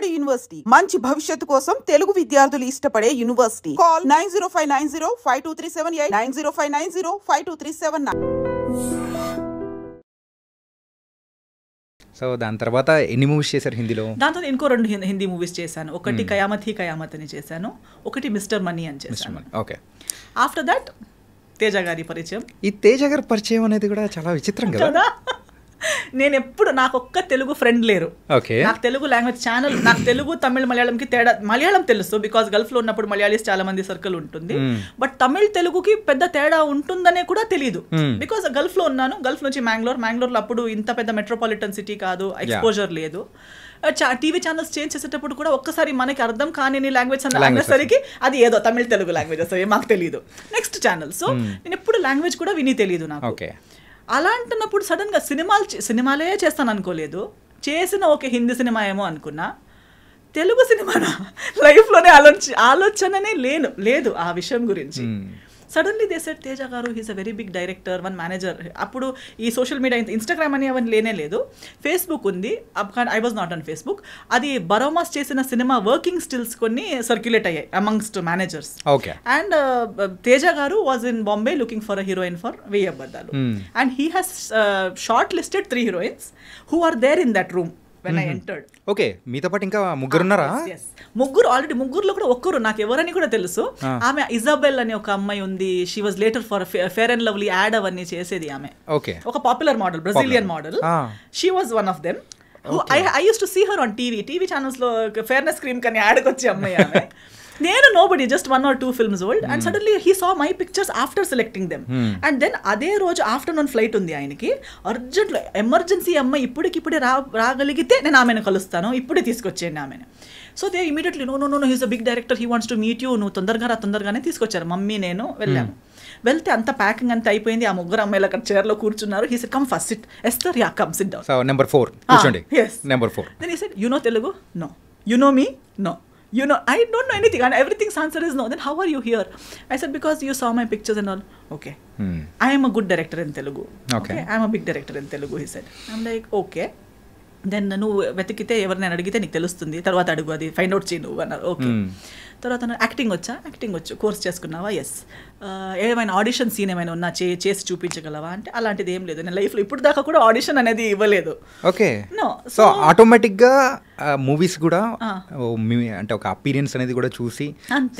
Palnadu university మంచి భవిష్యత్తు కోసం తెలుగు విద్యార్థులు ఇష్టపడే యూనివర్సిటీ. కాల్ 9059052378 9059052379. సో దాని తర్వాత ఎన్ని మూవీస్ చేశారు హిందీలో? దాంతో ఇంకో 2 హిందీ మూవీస్ చేశాను. ఒకటి కయామత్ హీ కయామత్ అని చేశాను, ఒకటి మిస్టర్ మనీ అని చేశాను. ఓకే. ఆఫ్టర్ దట్ తేజ గారి పరిచయం. ఈ తేజ గారి పరిచయం అనేది కూడా చాలా విచిత్రం కదా. నేను ఎప్పుడు నాకు ఒక్క తెలుగు ఫ్రెండ్ లేరు. నాకు తెలుగు లాంగ్వేజ్ ఛానల్, నాకు తెలుగు తమిళ్ మలయాళంకి తేడా. మలయాళం తెలుసు బికాస్ గల్ఫ్ లో ఉన్నప్పుడు మలయాళీస్ చాలా మంది సర్కిల్ ఉంటుంది. బట్ తమిళ్ తెలుగుకి పెద్ద తేడా ఉంటుందనే కూడా తెలియదు బికాస్ గల్ఫ్ లో ఉన్నాను. గల్ఫ్ నుంచి మ్యాంగ్లూర్లో అప్పుడు ఇంత పెద్ద మెట్రోపాలిటన్ సిటీ కాదు, ఎక్స్పోజర్ లేదు. టీవీ ఛానల్స్ చేంజ్ చేసేటప్పుడు కూడా ఒక్కసారి మనకి అర్థం కాని లాంగ్వేజ్ అనేసరికి అది ఏదో తమిళ తెలుగు లాంగ్వేజ్ వస్తుంది, మాకు తెలియదు. Next channel. సో నేను ఎప్పుడు లాంగ్వేజ్ కూడా విని తెలియదు నాకు. అలా అంటున్నప్పుడు సడన్ గా సినిమాలే చేస్తాను అనుకోలేదు. చేసిన ఒక హిందీ సినిమా ఏమో అనుకున్నా, తెలుగు సినిమానా లైఫ్లోనే ఆలోచననే లేదు ఆ విషయం గురించి. సడన్లీ దే సెడ్ తేజ గారు he's a very big director, one manager. అప్పుడు ఈ సోషల్ మీడియా ఇన్స్టాగ్రామ్ అని అవన్నీ లేనే లేదు, ఫేస్బుక్ ఉంది. I was not on Facebook. అది బరోమాస్ చేసిన సినిమా వర్కింగ్ స్టిల్స్ కొన్ని సర్క్యులేట్ అయ్యాయి amongst managers. And Teja garu was in Bombay looking for a heroine for వెయ్యి అబద్ధాలు. And he has short listed 3 heroines who are there in that room when I entered. Okay, మీతో పాటు ఇంకా ముగ్గురు ఉన్నారా? ఆల్రెడీ ముగ్గురులో కూడా ఒక్కరు నాకు ఎవరని కూడా తెలుసు. ఆమె ఇజాబెల్ అని ఒక అమ్మాయి ఉంది. She was later for fair and lovely ad అవన్నీ చేసేది ఆమె. ఒక popular model, Brazilian model. She was one of them. I used to see her on TV channels లో ఫేర్నెస్ క్రీమ్ కని యాడ్కి వచ్చే అమ్మాయి ఆమె. నేను nobody, just 1 or 2 films old. And suddenly he saw my pictures after selecting them. And then అదే రోజు afternoon flight ఉంది ఆయనకి. అర్జెంట్లో ఎమర్జెన్సీ అమ్మాయి ఇప్పుడే రాగలిగితే నేను ఆమెను కలుస్తాను, ఇప్పుడే తీసుకొచ్చేయండి ఆమెను. So they immediately know he's a big director, he wants to meet you, నువ్వు తొందరగానే తీసుకొచ్చారు. మమ్మీ నేను వెళ్ళాము. వెళ్తే అంత ప్యాకింగ్ అంతా అయిపోయింది. ఆ ముగ్గురు అమ్మాయిలు అక్కడ చైర్లో కూర్చున్నారు. He said come first SIT. Esther yeah come SIT down. So number 4 కూర్చోండి. yes number 4. then he said you know Telugu? No. You know me? No. You know, I don't know anything, and everything's answer is no. Then how are you here? I said because you saw my pictures and all. Okay. I am a good director in Telugu. Okay. I am a big director in Telugu, he said. I'm like okay. Then నువ్వు వెతికితే ఎవరినైనా అడిగితే నీకు తెలుస్తుంది, తర్వాత అడుగు, అది find out చేయి నువ్వు అన్నారు. ఓకే. తర్వాత యాక్టింగ్ వచ్చు, కోర్స్ చేసుకున్నావా? ఎస్. ఏమైనా ఆడిషన్ సీన్ ఏమైనా ఉన్నా చేసి చూపించగలవా అంటే అలాంటిది ఏం లేదు. నేను లైఫ్లో ఇప్పుడు దాకా కూడా ఆడిషన్ అనేది ఇవ్వలేదు. ఓకే. సో ఆటోమేటిక్గా మూవీస్ కూడా అంటే ఒక అపీరియన్స్ అనేది కూడా చూసి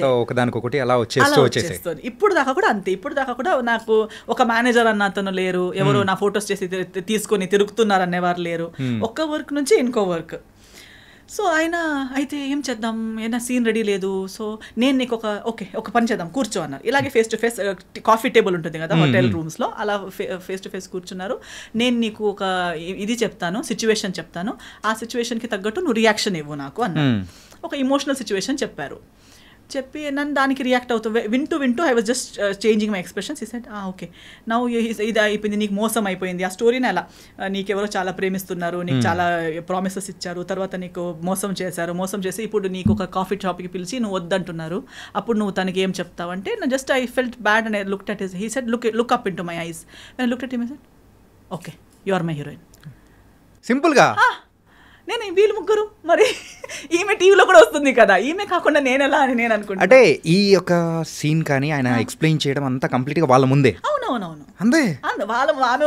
సో ఒకదానికొకటి అలా వచ్చేస్తుంది. ఇప్పుడు దాకా కూడా అంతే. ఇప్పుడు దాకా కూడా నాకు ఒక మేనేజర్ అన్న అతను లేరు, ఎవరో నా ఫొటోస్ చేసి తీసుకొని తిరుగుతున్నారు అనేవారు లేరు. ఒక్క వర్క్ నుంచి ఇంకో వర్క్. సో ఆయన అయితే ఏం చేద్దాం, ఏదైనా సీన్ రెడీ లేదు. సో నేను నీకు ఒక పని చేద్దాం, కూర్చో అన్నారు. ఇలాగే face to face coffee table ఉంటుంది కదా హోటల్ రూమ్స్లో, అలా ఫేస్ టు ఫేస్ కూర్చున్నారు. నేను నీకు ఒక ఇది చెప్తాను, సిచ్యువేషన్ చెప్తాను, ఆ సిచ్యువేషన్కి తగ్గట్టు నువ్వు రియాక్షన్ ఇవ్వు నాకు అన్నారు. ఒక ఇమోషనల్ సిచ్యువేషన్ చెప్పి నన్ను దానికి రియాక్ట్ అవుతూ వింటూ I was just changing my expressions. ఈ సెడ్ ఓకే నౌ ఇది అయిపోయింది, నీకు మోసం అయిపోయింది. ఆ స్టోరీని అలా నీకెవరో చాలా ప్రేమిస్తున్నారు, నీకు చాలా ప్రామిసెస్ ఇచ్చారు, తర్వాత నీకు మోసం చేసి ఇప్పుడు నీకు ఒక కాఫీ షాప్కి పిలిచి నువ్వు వద్దంటున్నారు, అప్పుడు నువ్వు తనకి ఏం చెప్తావు అంటే just I felt bad and I looked at his. He said look up into my eyes. I looked at him. I said okay you are my heroine. సింపుల్గా. నేను వీళ్ళు ముగ్గురు, మరి ఈమె టీవీలో కూడా వస్తుంది కదా, ఈమె కాకుండా నేను ఎలా అని నేను అనుకుంటా. అంటే ఈ యొక్క సీన్ కానీ ఆయన ఎక్స్ప్లెయిన్ చేయడం అంతా కంప్లీట్ గా వాళ్ళ ముందే. అవునవునవును అంతే. ఆమె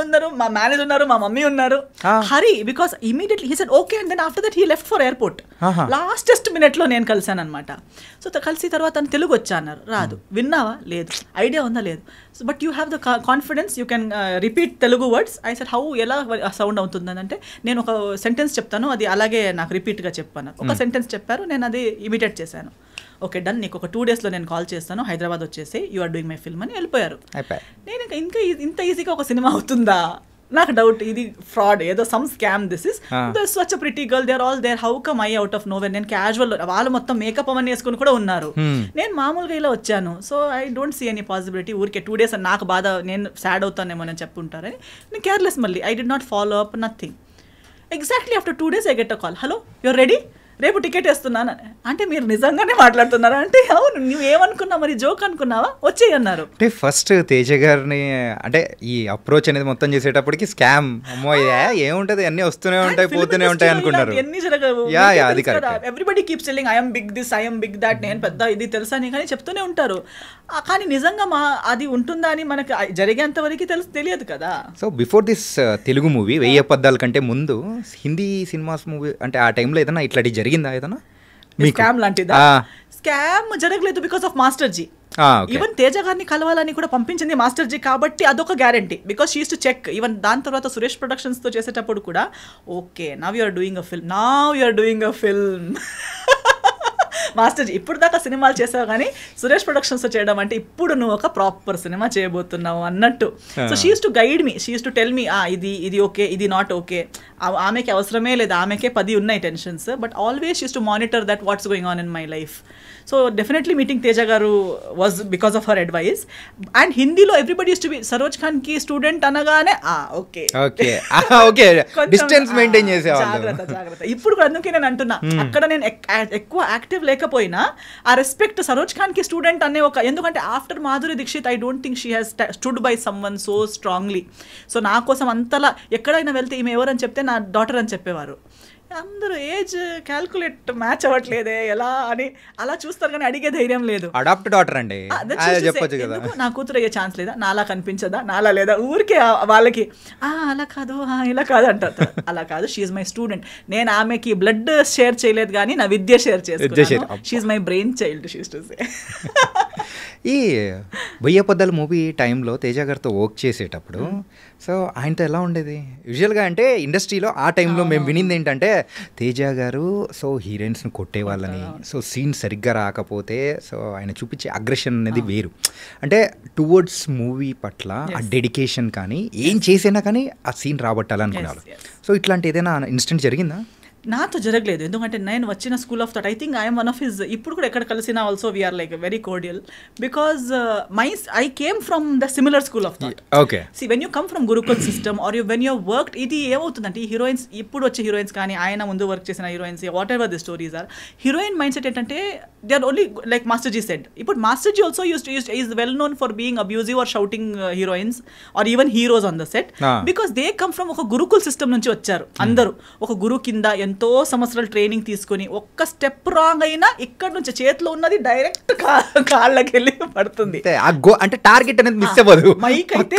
ఉన్నారు, మా మేనేజర్ ఉన్నారు, మా మమ్మీ ఉన్నారు. Hari because immediately he said okay and then after that he left for airport. లాస్టెస్ట్ మినిట్లో నేను కలిసాను అనమాట. సో కలిసి తర్వాత తను తెలుగు వచ్చా అన్నారు. రాదు. విన్నావా? లేదు. ఐడియా ఉందా? లేదు. So but you have the confidence, you can repeat Telugu words. I said how, ఎలా సౌండ్ అవుతుందని అంటే నేను ఒక సెంటెన్స్ చెప్తాను, అది అలాగే నాకు రిపీట్గా చెప్పాను. ఒక సెంటెన్స్ చెప్పారు, నేను అది ఇమిటేట్ చేశాను. ఓకే డన్, నీకు ఒక 2 daysలో నేను కాల్ చేస్తాను, హైదరాబాద్ వచ్చేసి you are doing my film అని వెళ్ళిపోయారు. నేను ఇంకా ఇంత ఈజీగా ఒక సినిమా అవుతుందా నాకు డౌట్. ఇది ఫ్రాడ్, ఏదో some scam. This is such a pretty girl, they are all there, how come I out of nowhere. నేను క్యాజువల్, వాళ్ళు మొత్తం మేకప్ అవన్నీ వేసుకుని కూడా ఉన్నారు, నేను మామూలుగా ఇలా వచ్చాను. So I don't see any possibility. ఊరికే 2 days నాకు బాధ, నేను సాడ్ అవుతానేమో అని చెప్పుంటారని నేను కేర్లెస్. మళ్ళీ I did not follow up, nothing. Exactly after 2 days I get a call, hello you're ready? రేపు టికెట్ వేస్తున్నాను అంటే మీరు నిజంగానే మాట్లాడుతున్నారా అంటే అవును నువ్వు ఏమనుకున్నావు మరి జోక్ అనుకున్నావా వచ్చేయి అన్నారు. అంటే ఫస్ట్ తేజ గారిని అంటే ఈ అప్రోచ్ అనేది మొత్తం చేసేటప్పటికి స్కామ్ అమ్మో ఏముంటది అన్ని వస్తూనే ఉంటాయి పోతూనే ఉంటాయి అనుకున్నారు. ఎన్ని జరగవు everybody keep selling I'm big this I'm big that నేను పెద్ద ఇది తెలుసా అని కానీ చెప్తూనే ఉంటారు. కానీ నిజంగా అది ఉంటుందా అని మనకు జరిగేంత వరకు తెలియదు కదా. So before this Telugu movie 1000 అబద్ధాల కంటే ముందు హిందీ సినిమాస్ మూవీ అంటే ఆ టైంలో ఏదైనా ఇట్లాంటి జరిగిందా ఏదైనా స్కామ్ లాంటిదా? స్కామ్ జరగలేదు because of master ji. Even Teja గారిని కలవాలని కూడా పంపించింది మాస్టర్ జీ కాబట్టి అదొక guarantee because she use to check. Even దాని తర్వాత సురేష్ ప్రొడక్షన్స్ తో చేసేటప్పుడు కూడా okay now you are doing a film master ji ఇప్పుడు దాకా సినిమాలు చేసావు కానీ సురేష్ ప్రొడక్షన్స్ తో చేయడం అంటే ఇప్పుడు నువ్వు ఒక ప్రాపర్ సినిమా చేయబోతున్నావు అన్నట్టు. So she use to guide me, she use to tell me ఇది ఓకే ఇది నాట్ ఓకే. ఆమెకి అవసరమే లేదు, ఆమెకే 10 ఉన్నాయి tensions, but always she use to monitor that what's going on in my life. So definitely meeting Teja garu was because of her advice. And హిందీలో everybody use to be Saroj Khan కి student అనగానే okay distance maintain చేసేవాళ్ళు. జాగ్రత్త. ఇప్పుడు కూడా అందుకే నేను అంటున్నా అక్కడ నేను ఎక్కువ యాక్టివ్ లేకపోయినా ఆ రెస్పెక్ట్ సరోజ్ ఖాన్ కి స్టూడెంట్ అనే ఒక, ఎందుకంటే after Madhuri Dixit I don't think she has stood by someone so strongly. So నా కోసం అంతలా ఎక్కడైనా వెళ్తే ఈమె ఎవరని చెప్తే నా డాటర్ అని చెప్పేవారు. అందరూ ఏజ్ క్యాల్కులేట్ మ్యాచ్ అవ్వట్లేదే ఎలా అని అలా చూస్తారు కానీ అడిగే ధైర్యం లేదు. అడాప్ట్ డాటర్ అండి చెప్పొచ్చు కదా, నా కూతురు అయ్యే ఛాన్స్ లేదా, నాలా కనిపించదా, నాలా లేదా, ఊరికే వాళ్ళకి అలా కాదు ఇలా కాదు అంటారు. అలా కాదు, షీఈ్ మై స్టూడెంట్. నేను ఆమెకి బ్లడ్ షేర్ చేయలేదు కానీ నా విద్య షేర్ చేసుకున్నాను. She's my brain child she's to say. ఈ 1000 అబద్ధాల మూవీ టైంలో తేజ గారితో వర్క్ చేసేటప్పుడు సో ఆయనతో ఎలా ఉండేది? యూజువల్గా అంటే ఇండస్ట్రీలో ఆ టైంలో మేము వినింది ఏంటంటే తేజ గారు సో హీరోయిన్స్ని కొట్టేవాళ్ళని, సో సీన్ సరిగ్గా రాకపోతే సో ఆయన చూపించే అగ్రెషన్ అనేది వేరు, అంటే టువర్డ్స్ మూవీ పట్ల ఆ డెడికేషన్ కానీ ఏం చేసినా కానీ ఆ సీన్ రాబట్టాలనుకున్నారు. సో ఇట్లాంటి ఏదైనా ఇన్సిడెంట్ జరిగిందా? నాతో జరగలేదు, ఎందుకంటే నేను వచ్చిన school of thought I think I'm one of his, ఇప్పుడు కూడా ఎక్కడ కలిసినా also we're like very cordial because I came from the similar school of thought. Okay, see when you come from gurukul system are you when you worked, ఇది ఏమవుతుందంటే ఈ heroines ఇప్పుడు వచ్చే heroines కానీ ఆయన ముందు వర్క్ చేసిన heroines whatever the stories are, heroine mind set ఏంటంటే they are only like master ji said. ఇప్పుడు master ji also is well known for being abusive or shouting heroines or even heroes on the set because they come from ఒక gurukul system నుంచి వచ్చారు. అందరూ ఒక గురువు కింద ఎంతో సంవత్సరాలు ట్రైనింగ్ తీసుకుని ఒక్క స్టెప్ రాంగ్ అయినా ఇక్కడ నుంచి చేతిలో ఉన్నది డైరెక్ట్ కాళ్ళకి వెళ్ళి పడుతుంది. అంటే టార్గెట్ అనేది మిస్ అవ్వదు. మైక్ అయితే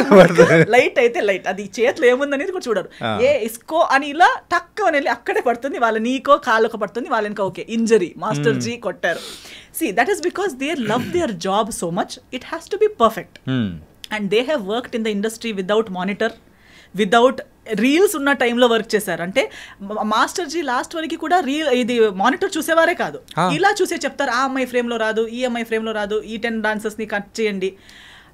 లైట్ అయితే లైట్, అది చేతిలో ఏముందనేది కూడా చూడరు. ఇస్కో అని ఇలా టక్ అని వెళ్ళి అక్కడే పడుతుంది, వాళ్ళ నీకో కాళ్ళకు పడుతుంది, వాళ్ళ ఇంకా ఓకే ఇంజరీ మాస్టర్ జీ కొట్టారు. See, that is because they love their job so much. It has to be perfect. And they have worked in the industry without monitor, without reels ఉన్న టైంలో వర్క్ చేశారు. అంటే master G last వరకు కూడా ఇది monitor చూసేవారే కాదు, ఇలా చూసే చెప్తారు ఆ అమ్మాయి ఫ్రేమ్లో రాదు, ఈ అమ్మాయి ఫ్రేమ్లో రాదు, ఈ 10 డాన్సర్స్ని కట్ చేయండి.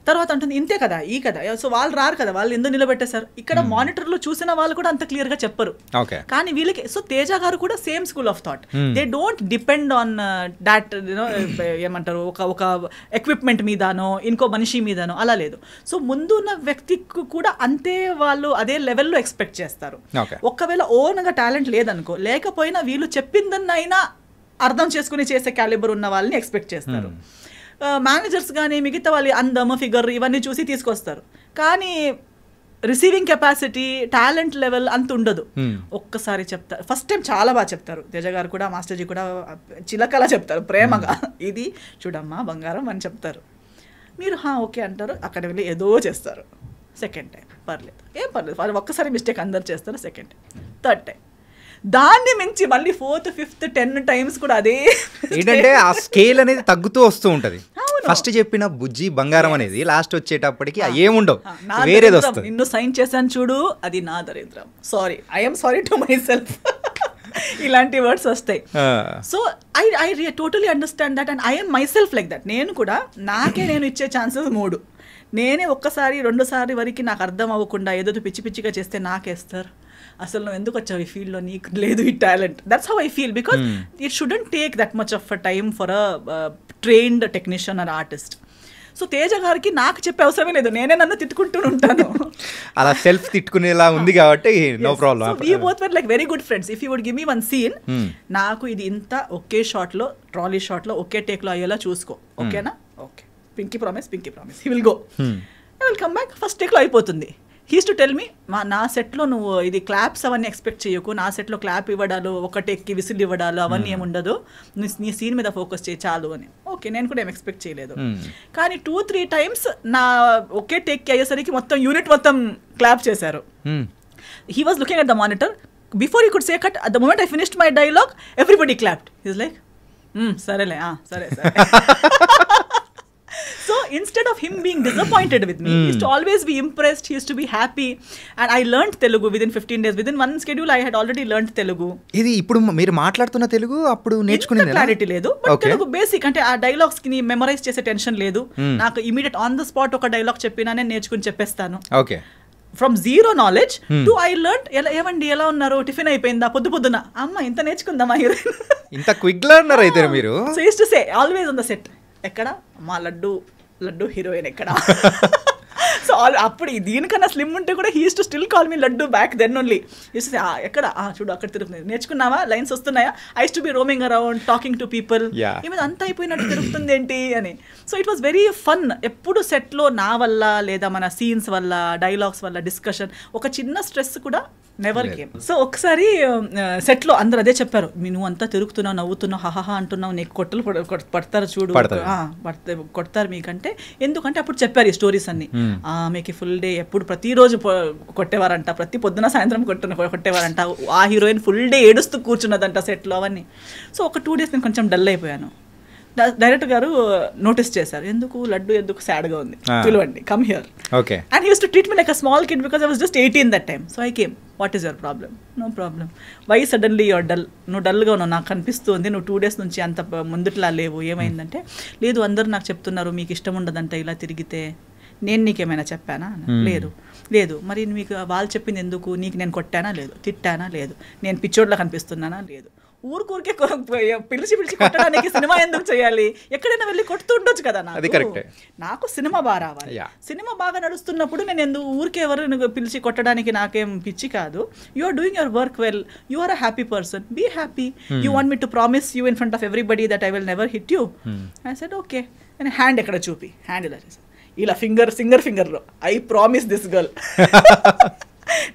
తర్వాత అంటుంది ఇంతే కదా ఈ కదా, సో వాళ్ళు రారు కదా, వాళ్ళు ఎందుకు నిలబెట్టేశారు. ఇక్కడ మానిటర్లో చూసిన వాళ్ళు కూడా అంత క్లియర్గా చెప్పరు, కానీ వీళ్ళకి. సో తేజ గారు కూడా same school of thought, they don't depend on that ఏమంటారు ఒక ఎక్విప్మెంట్ మీదనో ఇంకో మనిషి మీదనో, అలా లేదు. సో ముందున్న వ్యక్తికి కూడా అంతే వాళ్ళు అదే లెవెల్లో ఎక్స్పెక్ట్ చేస్తారు. ఒకవేళ ఓన్గా టాలెంట్ లేదనుకో, లేకపోయినా వీళ్ళు చెప్పిందన్నైనా అర్థం చేసుకుని చేసే క్యాలిబర్ ఉన్న వాళ్ళని ఎక్స్పెక్ట్ చేస్తారు. మేనేజర్స్ కానీ మిగతా వాళ్ళు అందమ ఫిగర్ ఇవన్నీ చూసి తీసుకొస్తారు, కానీ రిసీవింగ్ కెపాసిటీ టాలెంట్ లెవెల్ అంత ఉండదు. ఒక్కసారి చెప్తారు, ఫస్ట్ టైం చాలా బాగా చెప్తారు. తేజ గారు కూడా మాస్టర్ జీ కూడా చిలకలా చెప్తారు ప్రేమగా, ఇది చూడమ్మా బంగారం అని చెప్తారు. మీరు ఓకే అంటారు, అక్కడ వెళ్ళి ఏదో చేస్తారు. సెకండ్ టైం పర్లేదు, ఏం పర్లేదు, ఒక్కసారి మిస్టేక్ అందరు చేస్తారు. సెకండ్ టైం, థర్డ్ టైం, దాన్ని మించి మళ్ళీ 4th 5th 10 టైమ్స్ కూడా అదే ఏంటంటే ఆ స్కేల్ అనేది తగ్గుతూ వస్తూ ఉంటది. ఫస్ట్ చెప్పిన బుజ్జి బంగారం అనేది లాస్ట్ వచ్చేటప్పటికి ఏముండవు, వేరేది వస్తుంది. నిన్ను సైన్ చేశాను చూడు, అది నా దరిద్రం, sorry I'm sorry to my self, ఇలాంటి వర్డ్స్ వస్తాయి. So I totally understand that and I'm my self like that. నేను కూడా నేను ఇచ్చే ఛాన్సెస్ 3, నేనే ఒక్కసారి 2 సారి వరకు నాకు అర్థం అవ్వకుండా ఏదో పిచ్చి పిచ్చిగా చేస్తే నాకేస్తారు, అసలు నువ్వు ఎందుకు వచ్చావు ఈ ఫీల్డ్లో, నీకు లేదు ఈ talent. That's how I feel because it shouldn't take that much of a time for a trained technician are artist. So Teja గారికి నాకు చెప్పే అవసరమే లేదు, నేనే నన్ను తిట్టుకుంటూ ఉంటాను. అలా సెల్ఫ్ తిట్టుకునేలా ఉంది కాబట్టి no problem. We both were like very good friends. If you would give me one scene, నాకు ఇది ఇంత ఒకే షాట్ లో ట్రాలీ షాట్ లో ఒకే టేక్ లో అయ్యేలా చూసుకో, ఓకేనా? Okay, pinky promise, he will go, I will come back, first take లో అయిపోతుంది. హీస్ టు టెల్ మీ, నా సెట్లో నువ్వు ఇది క్లాప్స్ అవన్నీ ఎక్స్పెక్ట్ చేయకు, నా సెట్లో క్లాప్ ఇవ్వడాలు, ఒక టేక్కి విసిల్ ఇవ్వడాలు అవన్నీ ఏముండదు, నీ సీన్ మీద ఫోకస్ చేయి చాలు అని. ఓకే, నేను కూడా ఏం ఎక్స్పెక్ట్ చేయలేదు. కానీ 2-3 times నా ఒకే టేక్కి అయ్యేసరికి మొత్తం యూనిట్ మొత్తం క్లాప్ చేశారు. He was looking at the monitor, before he could say cut, at the moment I finished my dialogue everybody clapped. He's like సరేలే, సరే. So instead of him being disappointed with me, he used to always be impressed, he used to be happy, and I learned Telugu within 15 days. Within one schedule I had already learned Telugu. ఇది ఇప్పుడు మీరు మాట్లాడుతున్న తెలుగు అప్పుడు నేర్చుకునేది clarity లేదు, but Telugu basic అంటే ఆ dialogues కి మెమరైజ్ చేసే టెన్షన్ లేదు నాకు. ఇమీడియట్ ఆన్ ద స్పాట్ ఒక డైలాగ్ చెప్పినా నేను నేర్చుకుని చెప్పేస్తాను. Okay, from zero knowledge to I learn. ఏమండి ఎలా ఉన్నారు, టిఫిన్ అయిపోయిందా, పొద్దున అమ్మ ఇంత నేర్చుకుందామా హీరోయిన్, ఇంత క్విక్ లెర్నర్ అయితే మీరు. So use to say always on the set, ఎక్కడ మా లడ్డు హీరోయిన్ ఎక్కడ. సో అప్పుడు దీనికన్నా స్లిమ్ ఉంటే కూడా he used to still call me laddu back then only. Used to say ఎక్కడ, చూడు అక్కడ తిరుగుతుంది, నేర్చుకున్నావా, లైన్స్ వస్తున్నాయా, I used to be roaming around talking to people, ఏమైనా అంత అయిపోయినట్టు తిరుగుతుంది ఏంటి అని. So it was very fun. ఎప్పుడు సెట్లో నా వల్ల లేదా మన సీన్స్ వల్ల డైలాగ్స్ వల్ల డిస్కషన్ ఒక చిన్న స్ట్రెస్ కూడా నెవర్ కేమ్. సో ఒకసారి సెట్లో అందరు అదే చెప్పారు, నువ్వు అంతా తిరుగుతున్నావు, నవ్వుతున్నావు, హహహా అంటున్నావు, నీకు కొట్టలు పడతారు చూడు, కొడతారు మీకంటే. ఎందుకంటే అప్పుడు చెప్పారు ఈ స్టోరీస్ అన్ని. మీకు ఫుల్ డే ఎప్పుడు ప్రతిరోజు కొట్టేవారంట, ప్రతి పొద్దున సాయంత్రం కొట్టేవారంట, ఆ హీరోయిన్ ఫుల్ డే ఏడుస్తూ కూర్చున్నదంట సెట్లో అవన్నీ. సో ఒక 2 days నేను కొంచెం డల్ అయిపోయాను. డైరెక్టర్ గారు నోటీస్ చేశారు, లడ్డు సాడ్గా ఉంది, పిలవండి, come here. Okay, and he used to treat me like a small kid because I was just 18 that time. So I came, what is your problem? No problem. Why suddenly your dull? నువ్వు డల్గా ఉన్నావు, నాకు కనిపిస్తుంది, నువ్వు 2 days నుంచి అంత ముందుట్లా లేవు, ఏమైందంటే, లేదు అందరూ నాకు చెప్తున్నారు మీకు ఇష్టం ఉండదంట ఇలా తిరిగితే, నేను నీకేమైనా చెప్పానా? లేదు. మరి మీకు వాళ్ళు చెప్పింది ఎందుకు? నీకు నేను కొట్టానా? లేదు. తిట్టానా? లేదు. నేను పిచ్చోడ్లా కనిపిస్తున్నానా? లేదు. ఊరికే పిలిచి కొట్టడానికి సినిమా ఎందుకు చేయాలి? ఎక్కడైనా వెళ్ళి కొడుతూ ఉండొచ్చు కదా. నాకు సినిమా బాగా రావాలి. సినిమా బాగా నడుస్తున్నప్పుడు నేను ఎందుకు ఊరికే ఎవరు పిలిచి కొట్టడానికి నాకేం పిచ్చి కాదు. You are doing your work well, you are a happy person, be happy. You want me to promise you in front of everybody that I will never hit you. I said okay. And hand ఎక్కడ చూపి, hand ఇలా చేసి ఇలా ఫింగర్లో I promise this girl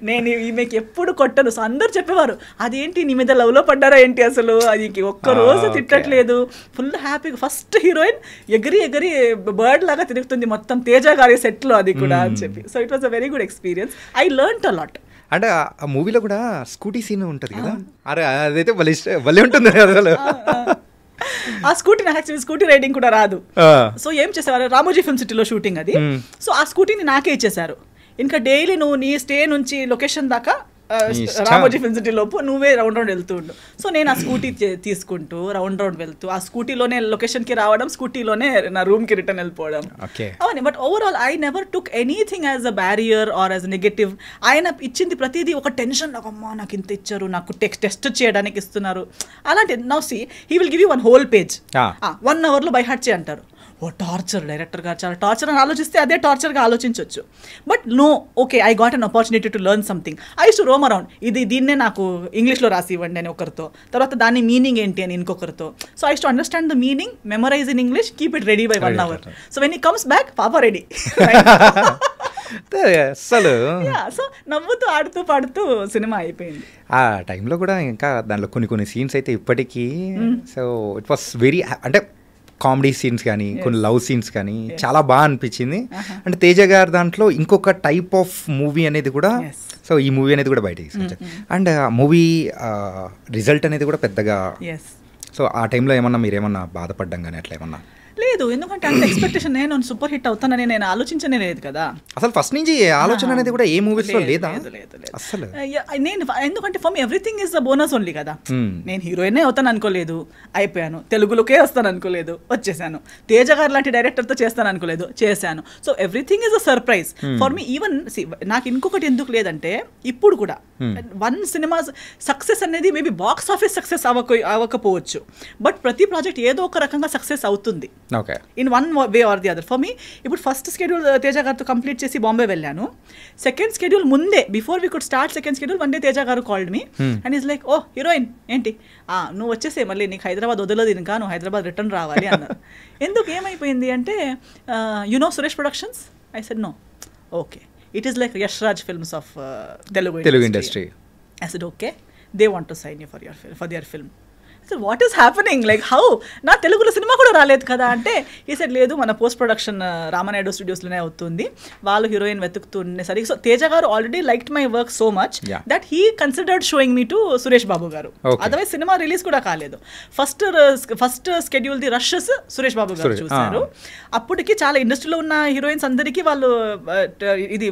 నేను ఈమెకి ఎప్పుడు కొట్టను. సో అందరు చెప్పేవారు, అదేంటి నీ మీద లవ్లో పడ్డారా ఏంటి అసలు, అది ఒక్కరోజు తిట్టట్లేదు, ఫుల్ హ్యాపీగా. ఫస్ట్ హీరోయిన్ ఎగిరి బర్డ్ లాగా తిరుగుతుంది మొత్తం తేజ గారి సెట్లో, అది కూడా అని చెప్పి. So it was a very good experience. I learned a lot. అంటే ఆ మూవీలో కూడా స్కూటీ సీన్ ఉంటుంది కదా, అరే అదైతే భలే ఉంటుంది అసలు. ఆ స్కూటీ నాకు యాక్చువల్లీ స్కూటీ రైడింగ్ కూడా రాదు. సో ఏం చేసేవారు, రామోజీ ఫిల్మ్ సిటీలో షూటింగ్ అది. సో ఆ స్కూటీని నాకే ఇచ్చేసారు. ఇంకా డైలీ నువ్వు నీ స్టే నుంచి లొకేషన్ దాకా రామోజీ ఫిల్మ్ సిటీ లోపు నువ్వే రౌండ్ వెళ్తూ ఉండు. సో నేను ఆ స్కూటీ తీసుకుంటూ రౌండ్ వెళ్తూ ఆ స్కూటీలోనే లొకేషన్కి రావడం, స్కూటీలోనే నా రూమ్కి రిటర్న్ వెళ్ళిపోవడం అవన్నీ. But overall I never took anything as a barrier or as negative. ఆయన ఇచ్చింది ప్రతిదీ ఒక టెన్షన్, అమ్మా నాకు ఇంత ఇచ్చారు, నాకు టెస్ట్ చేయడానికి ఇస్తున్నారు అలాంటి. Now see he will give you 1 whole page, 1 hourలో బై హార్ట్ చేయి అంటారు. ఓ టార్చర్, డైరెక్టర్ గారు చాలా టార్చర్ అని ఆలోచిస్తే అదే టార్చర్గా ఆలోచించవచ్చు. But no, okay, I got an opportunity to learn something. I used to roam around, దీన్నే నాకు ఇంగ్లీష్లో రాసి ఇవ్వండి అని ఒకరితో, తర్వాత దాని మీనింగ్ ఏంటి అని ఇంకొకరితో. So I used to understand the meaning, memorise in English, keep it ready by 1 hour. So when he comes back, పాపా రెడీ. అసలు సో నవ్వుతూ ఆడుతూ పాడుతూ సినిమా అయిపోయింది. ఆ టైంలో కూడా ఇంకా దాంట్లో కొన్ని సీన్స్ అయితే ఇప్పటికీ, సో ఇట్ వాస్ వెరీ, అంటే కామెడీ సీన్స్ కానీ కొన్ని లవ్ సీన్స్ కానీ చాలా బాగా అనిపించింది. అంటే తేజ గారు దాంట్లో ఇంకొక టైప్ ఆఫ్ మూవీ అనేది కూడా, సో ఈ మూవీ అనేది కూడా బయటకి తీసుకొచ్చారు. అండ్ మూవీ రిజల్ట్ అనేది కూడా పెద్దగా, సో ఆ టైంలో ఏమన్నా మీరేమన్నా బాధపడ్డం కానీ అట్లా ఏమన్నా? లేదు, ఎందుకంటే అంత ఎక్స్పెక్టేషన్, నేను సూపర్ హిట్ అవుతానని నేను ఆలోచించనే లేదు కదా అసలు. ఫస్ట్ నుంచి ఆలోచన అనేది కూడా ఏ మూవీస్ లో లేదా అసలు. నేను ఎందుకంటే for me everything is the bonus only కదా. నేను హీరోయిన్ అవుతాను అనుకోలేదు, అయిపోయాను. తెలుగులోకే వస్తాను అనుకోలేదు, వచ్చేసాను. తేజ గారు లాంటి డైరెక్టర్తో చేస్తాను అనుకోలేదు, చేశాను. So everything is a surprise for me. Even నాకు ఇంకొకటి ఎందుకు లేదంటే, ఇప్పుడు కూడా 1 సినిమా సక్సెస్ అనేది మేబీ బాక్స్ ఆఫీస్ సక్సెస్ అవ్వకపోవచ్చు, బట్ ప్రతి ప్రాజెక్ట్ ఏదో ఒక రకంగా సక్సెస్ అవుతుంది. Okay in one way or the other. For me ఇప్పుడు ఫస్ట్ స్కెడ్యూల్ తేజ గారితో కంప్లీట్ చేసి బాంబే వెళ్ళాను. సెకండ్ స్కెడ్యూల్ ముందే before we could start second schedule one day Teja garu called me and is like, oh heroine ఏంటి నువ్వు వచ్చేసే మళ్ళీ నీకు హైదరాబాద్ వదలదు ఇంకా, నువ్వు హైదరాబాద్ రిటర్న్ రావాలి అన్నారు. ఎందుకు ఏమైపోయింది అంటే Suresh productions? I said no. Okay, it is like Yash Raj films of Telugu industry. I said, okay, they want to sign you for their film. I said, what is happening? Like, how? నా తెలుగులో సినిమా కూడా రాలేదు కదా అంటే, ఈ సెడ్ లేదు, మన post production Ramanaidu స్టూడియోస్లోనే అవుతుంది, వాళ్ళు heroine వెతుకుతుండేసరికి. So Teja garu already liked my work so much that he considered showing me to Suresh Babu garu. Otherwise cinema release కూడా కాలేదు. First schedule the rushes Suresh Babu garu చూశారు. అప్పటికి చాలా ఇండస్ట్రీలో ఉన్న హీరోయిన్స్ అందరికీ వాళ్ళు ఇది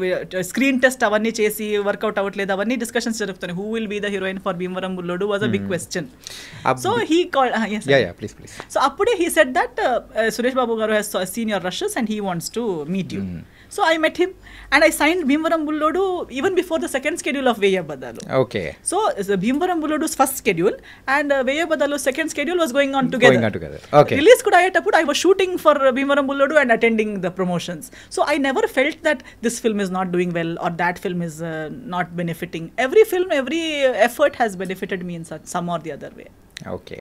స్క్రీన్ టెస్ట్ అవన్నీ చేసి వర్కౌట్ అవ్వట్లేదు, అవన్నీ డిస్కషన్స్ జరుగుతున్నాయి. Who will be the heroine for Bhimavaram Bullodu was a big question. So he called please. So appude he said that Suresh Babu garu has seen your rushes and he wants to meet you. So I met him and I signed Bhimvaram Bullodu even before the second schedule of Veya Badalu. Okay. So Bhimvaram Bullodu's first schedule and Veya Badalu's second schedule was going on together. Okay. Release kuda ayetappudu I was shooting for Bhimvaram Bullodu and attending the promotions. So I never felt that this film is not doing well or that film is not benefiting. Every film, every effort has benefited me in some or the other way. Okay.